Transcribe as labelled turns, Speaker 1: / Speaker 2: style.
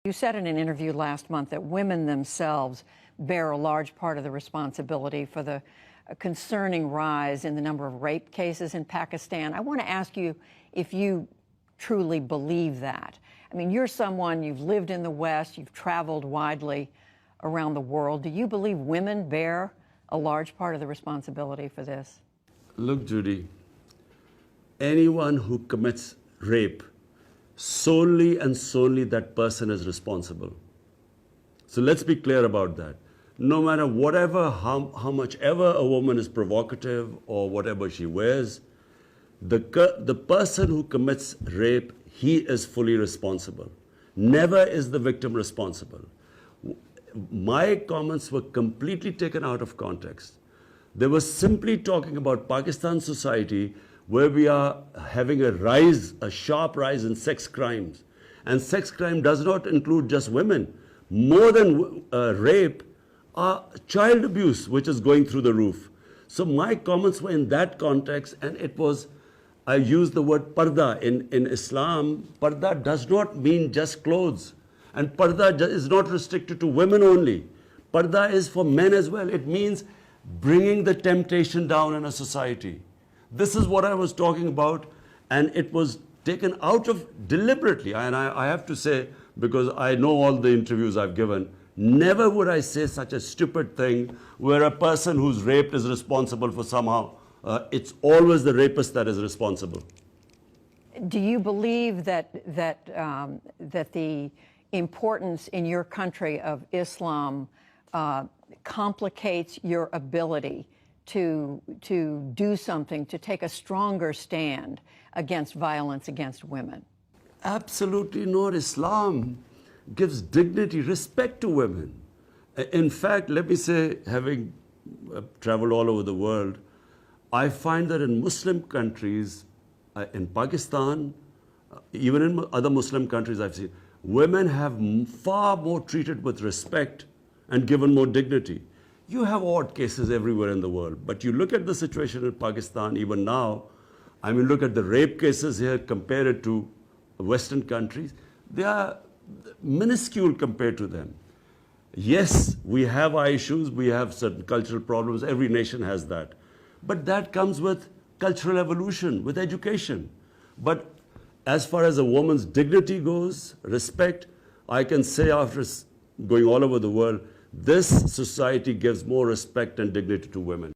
Speaker 1: You said in an interview last month that women themselves bear a large part of the responsibility for the concerning rise in the number of rape cases in Pakistan. I want to ask you if you truly believe that. I mean, you're someone, you've lived in the West, you've traveled widely around the world. Do you believe women bear a large part of the responsibility for this?
Speaker 2: Look, Judy, anyone who commits rape, solely and solely that person is responsible. So let's be clear about that. No matter whatever, how much ever a woman is provocative or whatever she wears, the person who commits rape, he is fully responsible. Never is the victim responsible. My comments were completely taken out of context. They were simply talking about Pakistan society, where we are having a sharp rise in sex crimes. And sex crime does not include just women. More than rape, child abuse, which is going through the roof. So my comments were in that context, and it was, I used the word parda. In Islam, parda does not mean just clothes. And parda is not restricted to women only. Parda is for men as well. It means bringing the temptation down in a society. This is what I was talking about, and it was taken out of deliberately. And I have to say, because I know all the interviews I've given, never would I say such a stupid thing where a person who's raped is responsible for somehow. It's always the rapist that is responsible.
Speaker 1: Do you believe that the importance in your country of Islam complicates your ability to do something, to take a stronger stand against violence against women?
Speaker 2: Absolutely not. Islam gives dignity, respect to women. In fact, let me say, having traveled all over the world, I find that in Muslim countries, in Pakistan, even in other Muslim countries I've seen, women have far more treated with respect and given more dignity. You have odd cases everywhere in the world, but you look at the situation in Pakistan even now, I mean, look at the rape cases here, compare it to Western countries, they are minuscule compared to them. Yes, we have our issues, we have certain cultural problems, every nation has that. But that comes with cultural evolution, with education. But as far as a woman's dignity goes, respect, I can say after going all over the world, this society gives more respect and dignity to women.